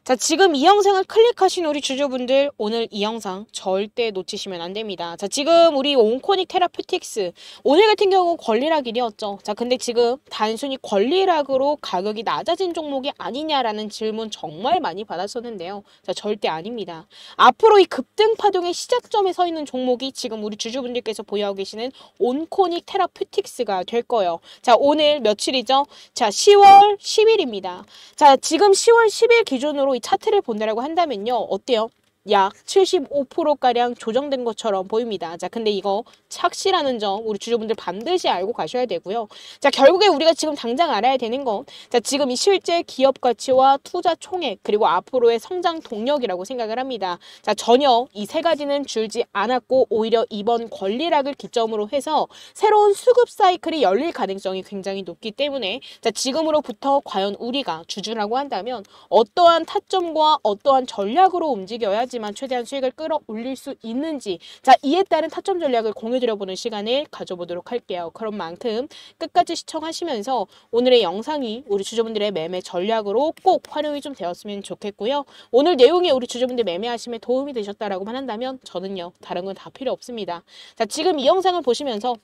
자, 지금 이 영상을 클릭하신 우리 주주분들, 오늘 이 영상 절대 놓치시면 안 됩니다. 자, 지금 우리 온코닉 테라퓨틱스, 오늘 같은 경우 권리락일이었죠. 자, 근데 지금 단순히 권리락으로 가격이 낮아진 종목이 아니냐라는 질문 정말 많이 받았었는데요. 자, 절대 아닙니다. 앞으로 이 급등 파동의 시작점에 서 있는 종목이 지금 우리 주주분들께서 보유하고 계시는 온코닉 테라퓨틱스가 될 거예요. 자, 오늘 며칠이죠? 자, 10월 10일입니다. 자, 지금 10월 10일 기준으로 이 차트를 본다라고 한다면요. 어때요? 약 75%가량 조정된 것처럼 보입니다. 자, 근데 이거 착시라는 점 우리 주주분들 반드시 알고 가셔야 되고요. 자, 결국에 우리가 지금 당장 알아야 되는 건, 자, 지금 이 실제 기업 가치와 투자 총액, 그리고 앞으로의 성장 동력이라고 생각을 합니다. 자, 전혀 이 세 가지는 줄지 않았고, 오히려 이번 권리락을 기점으로 해서 새로운 수급 사이클이 열릴 가능성이 굉장히 높기 때문에, 자, 지금으로부터 과연 우리가 주주라고 한다면 어떠한 타점과 어떠한 전략으로 움직여야지 최대한 수익을 끌어올릴 수 있는지, 자, 이에 따른 타점 전략을 공유드려보는 시간을 가져보도록 할게요. 그런 만큼 끝까지 시청하시면서 오늘의 영상이 우리 주주분들의 매매 전략으로 꼭 활용이 좀 되었으면 좋겠고요. 오늘 내용이 우리 주주분들 매매하심에 도움이 되셨다라고만 한다면 저는요, 다른 건 다 필요 없습니다. 자, 지금 이 영상을 보시면서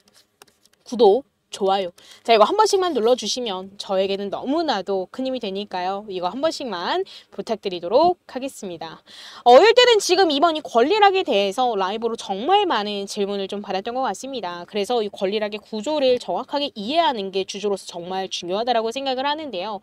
구독, 좋아요. 자, 이거 한 번씩만 눌러주시면 저에게는 너무나도 큰 힘이 되니까요. 이거 한 번씩만 부탁드리도록 하겠습니다. 일단은 지금 이번 이 권리락에 대해서 라이브로 정말 많은 질문을 좀 받았던 것 같습니다. 그래서 이 권리락의 구조를 정확하게 이해하는 게 주주로서 정말 중요하다고 생각을 하는데요.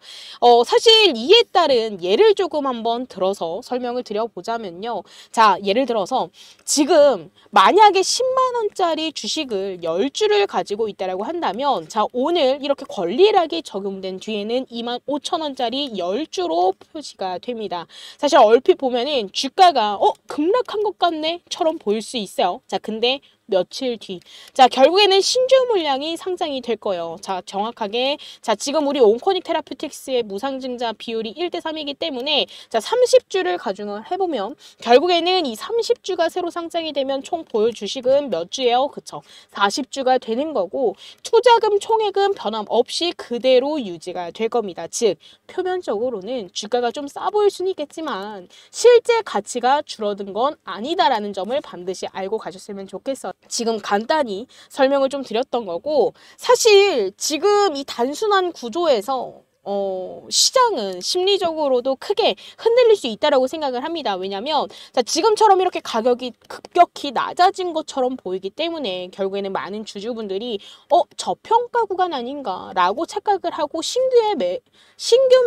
사실 이에 따른 예를 조금 한번 들어서 설명을 드려보자면요. 자, 예를 들어서 지금 만약에 10만 원짜리 주식을 10주를 가지고 있다라고 한다면, 자, 오늘 이렇게 권리락이 적용된 뒤에는 25,000원짜리 10주로 표시가 됩니다. 사실 얼핏 보면은 주가가 급락한 것 같네 처럼 보일 수 있어요. 자, 근데 며칠 뒤, 자, 결국에는 신주 물량이 상장이 될 거예요. 자, 정확하게, 자, 지금 우리 온코닉 테라퓨틱스의 무상증자 비율이 1대3이기 때문에, 자, 30주를 가중을 해보면 결국에는 이 30주가 새로 상장이 되면 총 보유 주식은 몇 주예요? 그쵸? 40주가 되는 거고, 투자금 총액은 변함없이 그대로 유지가 될 겁니다. 즉, 표면적으로는 주가가 좀 싸 보일 수는 있겠지만 실제 가치가 줄어든 건 아니다라는 점을 반드시 알고 가셨으면 좋겠어요. 지금 간단히 설명을 좀 드렸던 거고, 사실 지금 이 단순한 구조에서 시장은 심리적으로도 크게 흔들릴 수 있다라고 생각을 합니다. 왜냐면, 자, 지금처럼 이렇게 가격이 급격히 낮아진 것처럼 보이기 때문에 결국에는 많은 주주분들이 저평가 구간 아닌가라고 착각을 하고 신규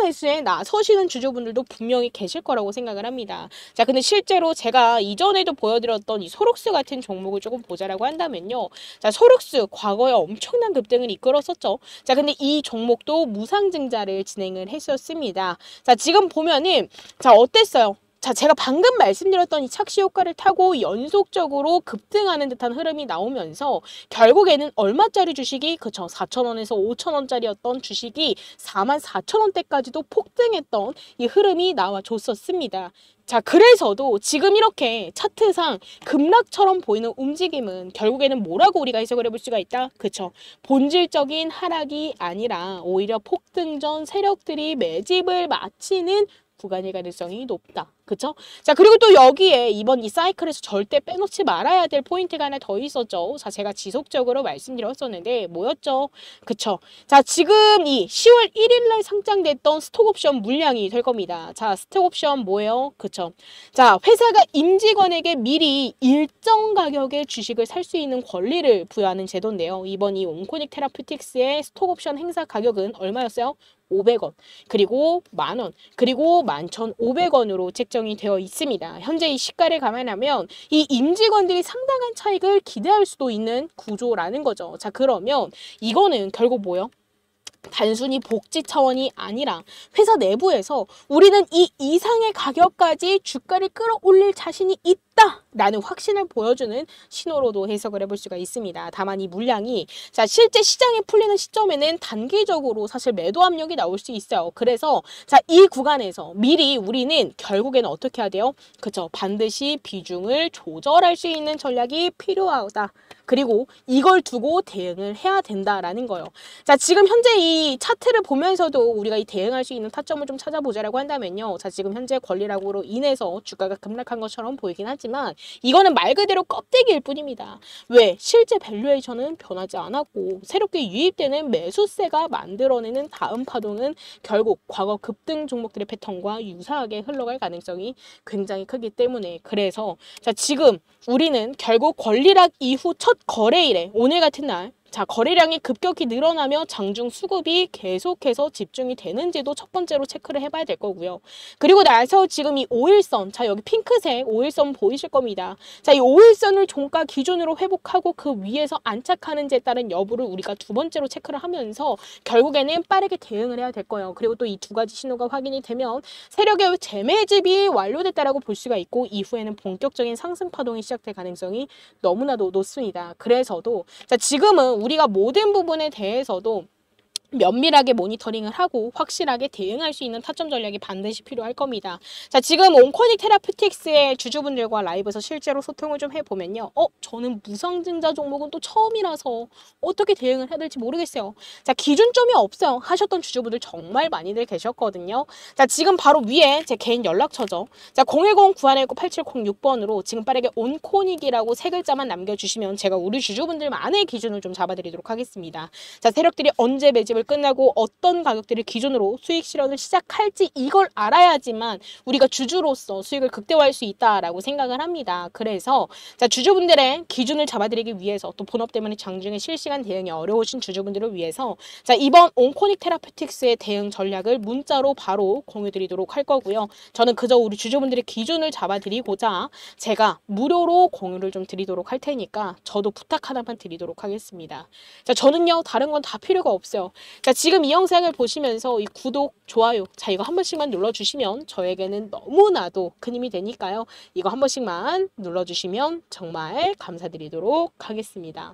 매수에 나서시는 주주분들도 분명히 계실 거라고 생각을 합니다. 자, 근데 실제로 제가 이전에도 보여드렸던 이 소록스 같은 종목을 조금 보자라고 한다면요. 자, 소록스 과거에 엄청난 급등을 이끌었었죠. 자, 근데 이 종목도 무상증자를 진행을 했었습니다. 자, 지금 보면은, 자, 어땠어요? 자, 제가 방금 말씀드렸던 이 착시 효과를 타고 연속적으로 급등하는 듯한 흐름이 나오면서 결국에는 얼마짜리 주식이, 그쵸, 4,000원에서 5,000원짜리였던 주식이 44,000원대까지도 폭등했던 이 흐름이 나와줬었습니다. 자, 그래서도 지금 이렇게 차트상 급락처럼 보이는 움직임은 결국에는 뭐라고 우리가 해석을 해볼 수가 있다? 그쵸? 본질적인 하락이 아니라 오히려 폭등 전 세력들이 매집을 마치는 구간일 가능성이 높다. 그쵸? 자, 그리고 또 여기에 이번 이 사이클에서 절대 빼놓지 말아야 될 포인트가 하나 더 있었죠. 자, 제가 지속적으로 말씀드렸었는데 뭐였죠? 그쵸? 자, 지금 이 10월 1일날 상장됐던 스톡옵션 물량이 될 겁니다. 자, 스톡옵션 뭐예요? 그쵸? 자, 회사가 임직원에게 미리 일정 가격의 주식을 살 수 있는 권리를 부여하는 제도인데요. 이번 이 온코닉 테라퓨틱스의 스톡옵션 행사 가격은 얼마였어요? 500원, 그리고 만원, 그리고 11,500원으로 책정이 되어 있습니다. 현재 이 시가를 감안하면 이 임직원들이 상당한 차익을 기대할 수도 있는 구조라는 거죠. 자, 그러면 이거는 결국 뭐예요? 단순히 복지 차원이 아니라 회사 내부에서 우리는 이 이상의 가격까지 주가를 끌어올릴 자신이 있다 있다! 라는 확신을 보여주는 신호로도 해석을 해볼 수가 있습니다. 다만 이 물량이 자 실제 시장에 풀리는 시점에는 단기적으로 사실 매도 압력이 나올 수 있어요. 그래서 자 이 구간에서 미리 우리는 결국에는 어떻게 해야 돼요? 그쵸? 반드시 비중을 조절할 수 있는 전략이 필요하다. 그리고 이걸 두고 대응을 해야 된다라는 거예요. 자, 지금 현재 이 차트를 보면서도 우리가 이 대응할 수 있는 타점을 좀 찾아보자라고 한다면요. 자, 지금 현재 권리락으로 인해서 주가가 급락한 것처럼 보이긴 하지만 이거는 말 그대로 껍데기일 뿐입니다. 왜? 실제 밸류에이션은 변하지 않았고 새롭게 유입되는 매수세가 만들어내는 다음 파동은 결국 과거 급등 종목들의 패턴과 유사하게 흘러갈 가능성이 굉장히 크기 때문에 그래서 자, 지금 우리는 결국 권리락 이후 첫 거래일에 오늘 같은 날 자, 거래량이 급격히 늘어나며 장중 수급이 계속해서 집중이 되는지도 첫 번째로 체크를 해봐야 될 거고요. 그리고 나서 지금 이 5일선, 자 여기 핑크색 5일선 보이실 겁니다. 자, 이 5일선을 종가 기준으로 회복하고 그 위에서 안착하는지에 따른 여부를 우리가 두 번째로 체크를 하면서 결국에는 빠르게 대응을 해야 될 거예요. 그리고 또 이 두 가지 신호가 확인이 되면 세력의 재매집이 완료됐다라고 볼 수가 있고 이후에는 본격적인 상승 파동이 시작될 가능성이 너무나도 높습니다. 그래서도 자 지금은 우리가 모든 부분에 대해서도 면밀하게 모니터링을 하고 확실하게 대응할 수 있는 타점 전략이 반드시 필요할 겁니다. 자, 지금 온코닉 테라퓨틱스의 주주분들과 라이브에서 실제로 소통을 좀 해보면요. 저는 무상증자 종목은 또 처음이라서 어떻게 대응을 해야 될지 모르겠어요. 자, 기준점이 없어요. 하셨던 주주분들 정말 많이들 계셨거든요. 자, 지금 바로 위에 제 개인 연락처죠. 자, 010-9119-8706번으로 지금 빠르게 온코닉이라고 세 글자만 남겨주시면 제가 우리 주주분들만의 기준을 좀 잡아드리도록 하겠습니다. 자, 세력들이 언제 매집을 끝나고 어떤 가격대를 기준으로 수익 실현을 시작할지 이걸 알아야지만 우리가 주주로서 수익을 극대화할 수 있다라고 생각을 합니다. 그래서 자 주주분들의 기준을 잡아드리기 위해서 또 본업 때문에 장중에 실시간 대응이 어려우신 주주분들을 위해서 자 이번 온코닉 테라퓨틱스의 대응 전략을 문자로 바로 공유드리도록 할 거고요. 저는 그저 우리 주주분들의 기준을 잡아드리고자 제가 무료로 공유를 좀 드리도록 할 테니까 저도 부탁 하나만 드리도록 하겠습니다. 자 저는요 다른 건 다 필요가 없어요. 자, 지금 이 영상을 보시면서 이 구독, 좋아요, 자 이거 한 번씩만 눌러주시면 저에게는 너무나도 큰 힘이 되니까요. 이거 한 번씩만 눌러주시면 정말 감사드리도록 하겠습니다.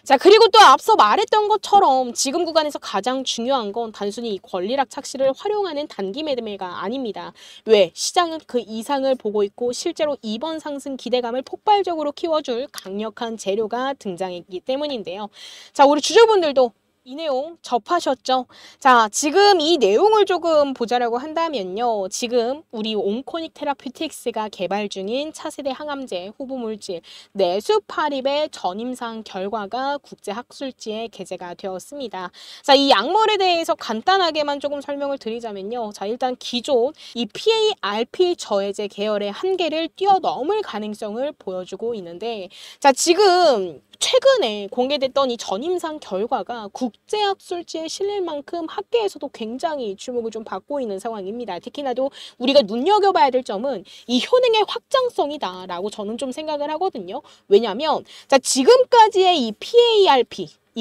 자, 그리고 또 앞서 말했던 것처럼 지금 구간에서 가장 중요한 건 단순히 이 권리락 착시를 활용하는 단기 매매가 아닙니다. 왜? 시장은 그 이상을 보고 있고 실제로 이번 상승 기대감을 폭발적으로 키워줄 강력한 재료가 등장했기 때문인데요. 자, 우리 주주분들도 이 내용 접하셨죠? 자, 지금 이 내용을 조금 보자라고 한다면요. 지금 우리 온코닉 테라퓨틱스가 개발 중인 차세대 항암제 후보물질 네수파립의 전임상 결과가 국제학술지에 게재가 되었습니다. 자, 이 약물에 대해서 간단하게만 조금 설명을 드리자면요. 자, 일단 기존 이 PARP 저해제 계열의 한계를 뛰어넘을 가능성을 보여주고 있는데 자, 지금 최근에 공개됐던 이 전임상 결과가 국제학술지에 실릴 만큼 학계에서도 굉장히 주목을 좀 받고 있는 상황입니다. 특히나도 우리가 눈여겨봐야 될 점은 이 효능의 확장성이다라고 저는 좀 생각을 하거든요. 왜냐하면 자 지금까지의 이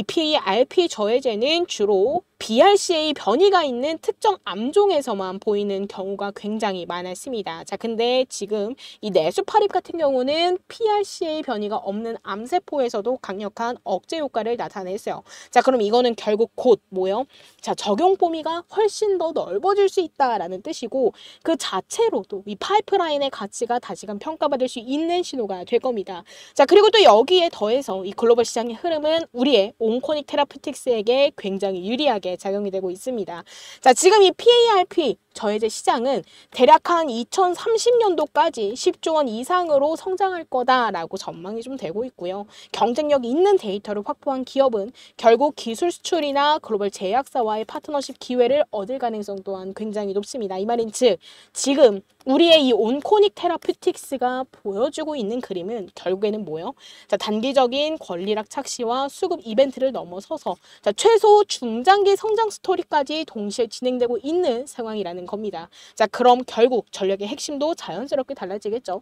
PARP 저해제는 주로 BRCA 변이가 있는 특정 암종에서만 보이는 경우가 굉장히 많았습니다. 자, 근데 지금 이 네수파립 같은 경우는 PRCA 변이가 없는 암세포에서도 강력한 억제 효과를 나타냈어요. 자, 그럼 이거는 결국 곧 뭐요? 자, 적용 범위가 훨씬 더 넓어질 수 있다라는 뜻이고 그 자체로도 이 파이프라인의 가치가 다시금 평가받을 수 있는 신호가 될 겁니다. 자, 그리고 또 여기에 더해서 이 글로벌 시장의 흐름은 우리의 온코닉 테라퓨틱스에게 굉장히 유리하게 작용이 되고 있습니다. 자, 지금 이 PARP 저해제 시장은 대략 한 2030년도까지 10조 원 이상으로 성장할 거다라고 전망이 좀 되고 있고요. 경쟁력 있는 데이터를 확보한 기업은 결국 기술 수출이나 글로벌 제약사와의 파트너십 기회를 얻을 가능성 또한 굉장히 높습니다. 이 말인 즉 지금 우리의 이 온코닉 테라퓨틱스가 보여주고 있는 그림은 결국에는 뭐예요? 자, 단기적인 권리락 착시와 수급 이벤트를 넘어서서 자, 최소 중장기 성장 스토리까지 동시에 진행되고 있는 상황이라는 겁니다. 자, 그럼 결국 전략의 핵심도 자연스럽게 달라지겠죠.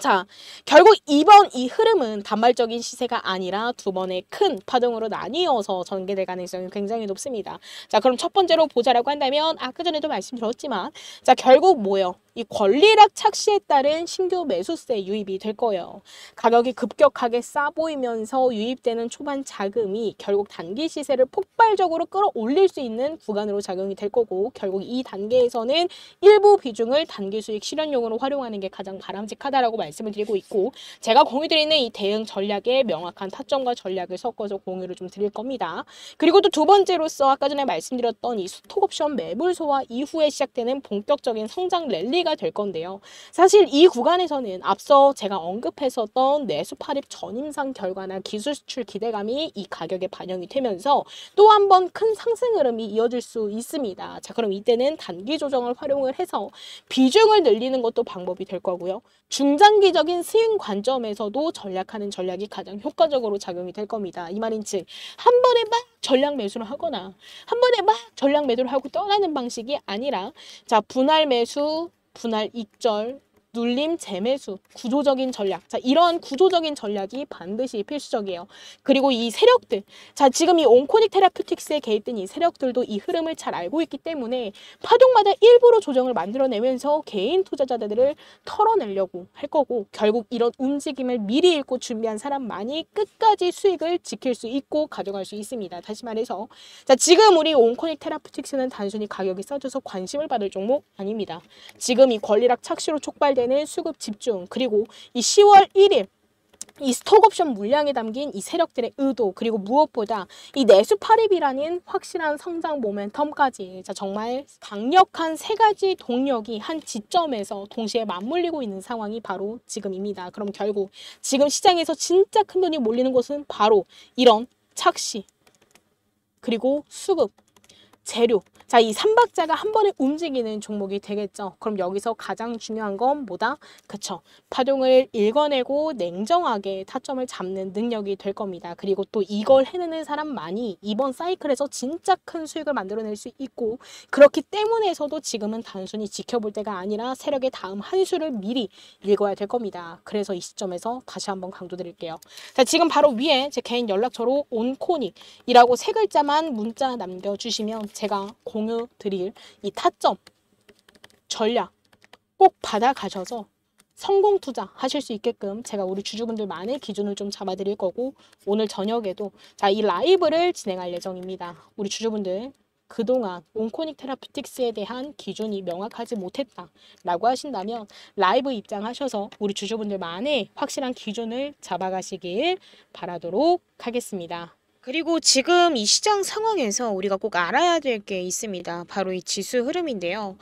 자, 결국 이번 이 흐름은 단발적인 시세가 아니라 두 번의 큰 파동으로 나뉘어서 전개될 가능성이 굉장히 높습니다. 자, 그럼 첫 번째로 보자라고 한다면 아까 전에도 말씀드렸지만 자, 결국 뭐예요? 이 권리락 착시에 따른 신규 매수세 유입이 될 거예요. 가격이 급격하게 싸 보이면서 유입되는 초반 자금이 결국 단기 시세를 폭발적으로 끌어올릴 수 있는 구간으로 작용이 될 거고, 결국 이 단계에서는 일부 비중을 단기 수익 실현용으로 활용하는 게 가장 바람직하다라고 말씀을 드리고 있고, 제가 공유드리는 이 대응 전략에 명확한 타점과 전략을 섞어서 공유를 좀 드릴 겁니다. 그리고 또 두 번째로서 아까 전에 말씀드렸던 이 스톡옵션 매물 소화 이후에 시작되는 본격적인 성장 랠리가 될 건데요. 사실 이 구간에서는 앞서 제가 언급했었던 내수 팔입 전임상 결과나 기술 수출 기대감이 이 가격에 반영이 되면서 또 한 번 큰 상승 흐름이 이어질 수 있습니다. 자, 그럼 이때는 단기 조정을 활용을 해서 비중을 늘리는 것도 방법이 될 거고요. 중장기적인 스윙 관점에서도 전략하는 전략이 가장 효과적으로 작용이 될 겁니다. 이 말인즉 한 번에 막 전략 매수를 하거나 한 번에 막 전략 매도를 하고 떠나는 방식이 아니라, 자, 분할 매수, 분할 익절, 눌림 재매수, 구조적인 전략. 자, 이러한 구조적인 전략이 반드시 필수적이에요. 그리고 이 세력들, 자, 지금 이 온코닉 테라퓨틱스에 개입된 이 세력들도 이 흐름을 잘 알고 있기 때문에 파동마다 일부러 조정을 만들어내면서 개인 투자자들을 털어내려고 할 거고, 결국 이런 움직임을 미리 읽고 준비한 사람만이 끝까지 수익을 지킬 수 있고 가져갈 수 있습니다. 다시 말해서, 자, 지금 우리 온코닉 테라퓨틱스는 단순히 가격이 싸져서 관심을 받을 종목 아닙니다. 지금 이 권리락 착시로 촉발된 수급 집중, 그리고 이 10월 1일 이 스톡옵션 물량에 담긴 이 세력들의 의도, 그리고 무엇보다 이 내수 팔입이라는 확실한 성장 모멘텀까지, 자, 정말 강력한 세 가지 동력이 한 지점에서 동시에 맞물리고 있는 상황이 바로 지금입니다. 그럼 결국 지금 시장에서 진짜 큰 돈이 몰리는 곳은 바로 이런 착시, 그리고 수급, 재료, 자, 이 삼박자가 한 번에 움직이는 종목이 되겠죠. 그럼 여기서 가장 중요한 건 뭐다? 그쵸. 파동을 읽어내고 냉정하게 타점을 잡는 능력이 될 겁니다. 그리고 또 이걸 해내는 사람만이 이번 사이클에서 진짜 큰 수익을 만들어낼 수 있고, 그렇기 때문에서도 지금은 단순히 지켜볼 때가 아니라 세력의 다음 한 수를 미리 읽어야 될 겁니다. 그래서 이 시점에서 다시 한번 강조드릴게요. 자, 지금 바로 위에 제 개인 연락처로 온코닉이라고 세 글자만 문자 남겨주시면 제가 공유 드릴 이 타점, 전략 꼭 받아가셔서 성공 투자 하실 수 있게끔 제가 우리 주주분들만의 기준을 좀 잡아드릴 거고, 오늘 저녁에도 자, 이 라이브를 진행할 예정입니다. 우리 주주분들 그동안 온코닉 테라퓨틱스에 대한 기준이 명확하지 못했다라고 하신다면 라이브 입장하셔서 우리 주주분들만의 확실한 기준을 잡아가시길 바라도록 하겠습니다. 그리고 지금 이 시장 상황에서 우리가 꼭 알아야 될 게 있습니다. 바로 이 지수 흐름인데요.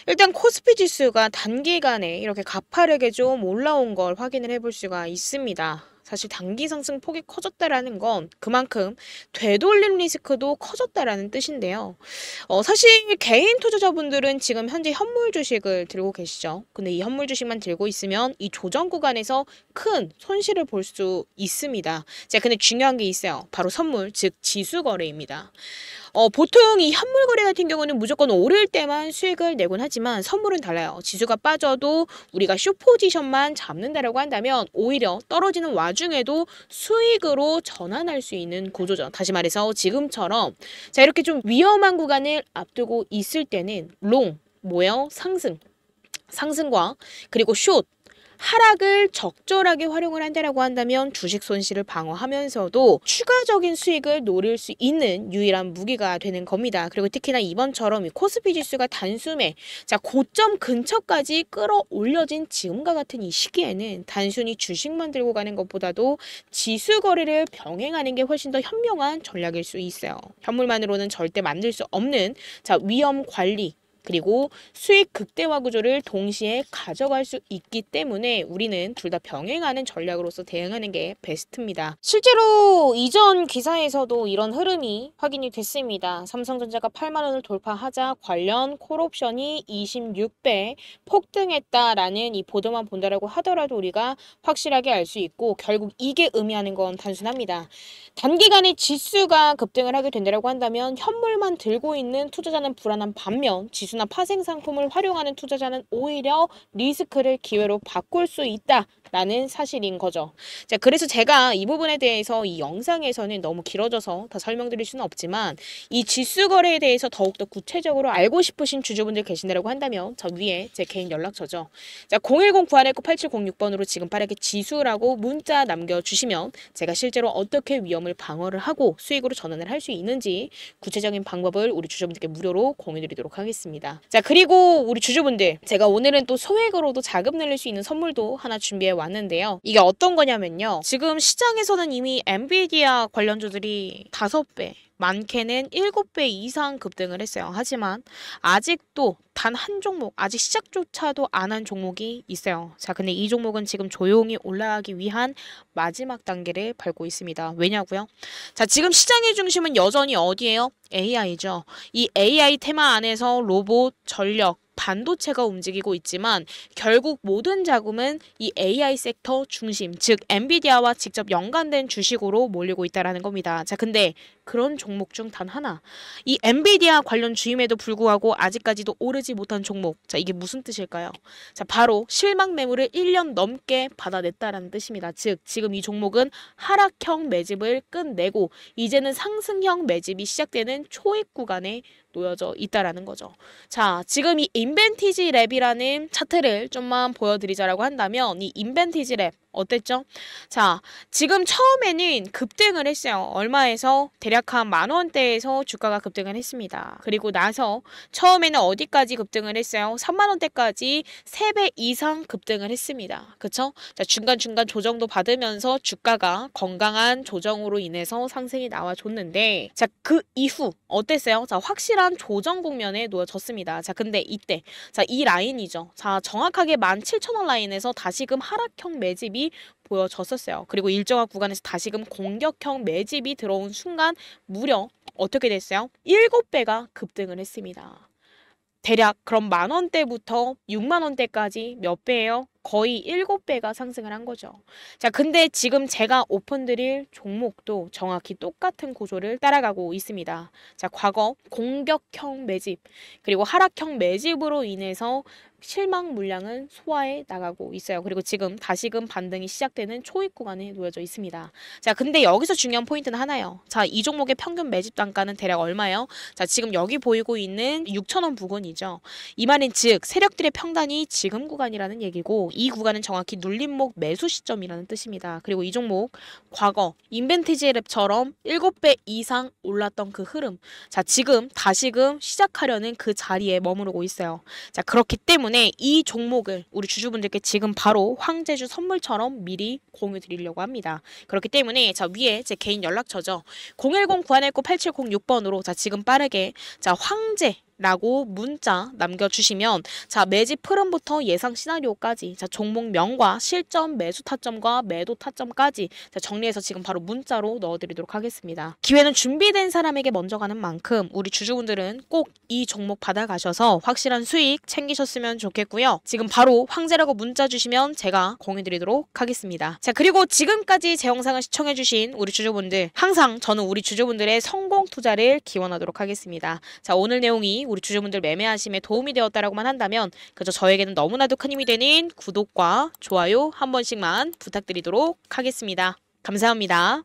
일단 코스피 지수가 단기간에 이렇게 가파르게 좀 올라온 걸 확인을 해볼 수가 있습니다. 사실 단기 상승 폭이 커졌다라는 건 그만큼 되돌림 리스크도 커졌다라는 뜻인데요. 사실 개인 투자자분들은 지금 현재 현물 주식을 들고 계시죠. 근데 이 현물 주식만 들고 있으면 이 조정 구간에서 큰 손실을 볼 수 있습니다. 자, 근데 중요한 게 있어요. 바로 선물, 즉 지수 거래입니다. 보통 이 현물 거래 같은 경우는 무조건 오를 때만 수익을 내곤 하지만 선물은 달라요. 지수가 빠져도 우리가 숏 포지션만 잡는다라고 한다면 오히려 떨어지는 와중에도 수익으로 전환할 수 있는 구조죠. 다시 말해서 지금처럼 자, 이렇게 좀 위험한 구간을 앞두고 있을 때는 롱, 뭐예요? 상승과 그리고 숏, 하락을 적절하게 활용을 한다라고 한다면 주식 손실을 방어하면서도 추가적인 수익을 노릴 수 있는 유일한 무기가 되는 겁니다. 그리고 특히나 이번처럼 이 코스피 지수가 단숨에 자, 고점 근처까지 끌어올려진 지금과 같은 이 시기에는 단순히 주식만 들고 가는 것보다도 지수 거래를 병행하는 게 훨씬 더 현명한 전략일 수 있어요. 현물만으로는 절대 만들 수 없는 자, 위험 관리, 그리고 수익 극대화 구조를 동시에 가져갈 수 있기 때문에 우리는 둘 다 병행하는 전략으로서 대응하는 게 베스트입니다. 실제로 이전 기사에서도 이런 흐름이 확인이 됐습니다. 삼성전자가 8만 원을 돌파하자 관련 콜옵션이 26배 폭등했다라는 이 보도만 본다라고 하더라도 우리가 확실하게 알 수 있고, 결국 이게 의미하는 건 단순합니다. 단기간에 지수가 급등을 하게 된다라고 한다면 현물만 들고 있는 투자자는 불안한 반면 지수나 파생 상품을 활용하는 투자자는 오히려 리스크를 기회로 바꿀 수 있다 라는 사실인 거죠. 자, 그래서 제가 이 부분에 대해서 이 영상에서는 너무 길어져서 다 설명드릴 수는 없지만 이 지수 거래에 대해서 더욱더 구체적으로 알고 싶으신 주주분들 계신다고 한다면 저 위에 제 개인 연락처죠. 자, 010-9119-8706번으로 지금 빠르게 지수라고 문자 남겨주시면 제가 실제로 어떻게 위험을 방어를 하고 수익으로 전환을 할 수 있는지 구체적인 방법을 우리 주주분들께 무료로 공유드리도록 하겠습니다. 자, 그리고 우리 주주분들 제가 오늘은 또 소액으로도 자금 늘릴 수 있는 선물도 하나 준비해 왔는데요. 이게 어떤 거냐면요. 지금 시장에서는 이미 엔비디아 관련주들이 5배 많게는 7배 이상 급등을 했어요. 하지만 아직도 단 한 종목, 아직 시작조차도 안 한 종목이 있어요. 자, 근데 이 종목은 지금 조용히 올라가기 위한 마지막 단계를 밟고 있습니다. 왜냐고요? 자, 지금 시장의 중심은 여전히 어디예요? AI죠. 이 AI 테마 안에서 로봇, 전력, 반도체가 움직이고 있지만 결국 모든 자금은 이 AI 섹터 중심, 즉 엔비디아와 직접 연관된 주식으로 몰리고 있다라는 겁니다. 자, 근데 그런 종목 중 단 하나, 이 엔비디아 관련 주임에도 불구하고 아직까지도 오르지 못한 종목. 자, 이게 무슨 뜻일까요? 자, 바로 실망 매물을 1년 넘게 받아냈다라는 뜻입니다. 즉, 지금 이 종목은 하락형 매집을 끝내고 이제는 상승형 매집이 시작되는 초입 구간에 놓여져 있다라는 거죠. 자, 지금 이 인벤티지 랩이라는 차트를 좀만 보여드리자라고 한다면 이 인벤티지 랩 어땠죠? 자, 지금 처음에는 급등을 했어요. 얼마에서? 대략 한 10,000원대에서 주가가 급등을 했습니다. 그리고 나서 처음에는 어디까지 급등을 했어요? 30,000원대까지 3배 이상 급등을 했습니다. 그쵸? 자, 중간중간 조정도 받으면서 주가가 건강한 조정으로 인해서 상승이 나와줬는데, 자, 그 이후 어땠어요? 자, 확실한 조정 국면에 놓여졌습니다. 자, 근데 이때, 자, 이 라인이죠. 자, 정확하게 17,000원 라인에서 다시금 하락형 매집이 보여졌었어요. 그리고 일정한 구간에서 다시금 공격형 매집이 들어온 순간 무려 어떻게 됐어요? 7배가 급등을 했습니다. 대략 그럼 10,000원대부터 60,000원대까지 몇 배예요? 거의 7배가 상승을 한 거죠. 자, 근데 지금 제가 오픈드릴 종목도 정확히 똑같은 구조를 따라가고 있습니다. 자, 과거 공격형 매집 그리고 하락형 매집으로 인해서 실망 물량은 소화해 나가고 있어요. 그리고 지금 다시금 반등이 시작되는 초입 구간에 놓여져 있습니다. 자, 근데 여기서 중요한 포인트는 하나요. 자, 이 종목의 평균 매집 단가는 대략 얼마예요? 자, 지금 여기 보이고 있는 6,000원 부근이죠. 이 말은 즉 세력들의 평단이 지금 구간이라는 얘기고 이 구간은 정확히 눌림목 매수 시점이라는 뜻입니다. 그리고 이 종목 과거 인벤티지 랩처럼 7배 이상 올랐던 그 흐름, 자, 지금 다시금 시작하려는 그 자리에 머무르고 있어요. 자, 그렇기 때문에 이 종목을 우리 주주분들께 지금 바로 황제주 선물처럼 미리 공유 드리려고 합니다. 그렇기 때문에 자, 위에 제 개인 연락처죠. 010-9119-8706번으로 자, 지금 빠르게 자, 황제 라고 문자 남겨주시면 자, 매집 흐름부터 예상 시나리오까지 자, 종목명과 실점, 매수 타점과 매도 타점까지 자, 정리해서 지금 바로 문자로 넣어드리도록 하겠습니다. 기회는 준비된 사람에게 먼저 가는 만큼 우리 주주분들은 꼭 이 종목 받아가셔서 확실한 수익 챙기셨으면 좋겠고요. 지금 바로 황제라고 문자 주시면 제가 공유드리도록 하겠습니다. 자, 그리고 지금까지 제 영상을 시청해주신 우리 주주분들 항상 저는 우리 주주분들의 성공 투자를 기원하도록 하겠습니다. 자, 오늘 내용이 우리 주주분들 매매하심에 도움이 되었다라고만 한다면 그저 저에게는 너무나도 큰 힘이 되는 구독과 좋아요 한 번씩만 부탁드리도록 하겠습니다. 감사합니다.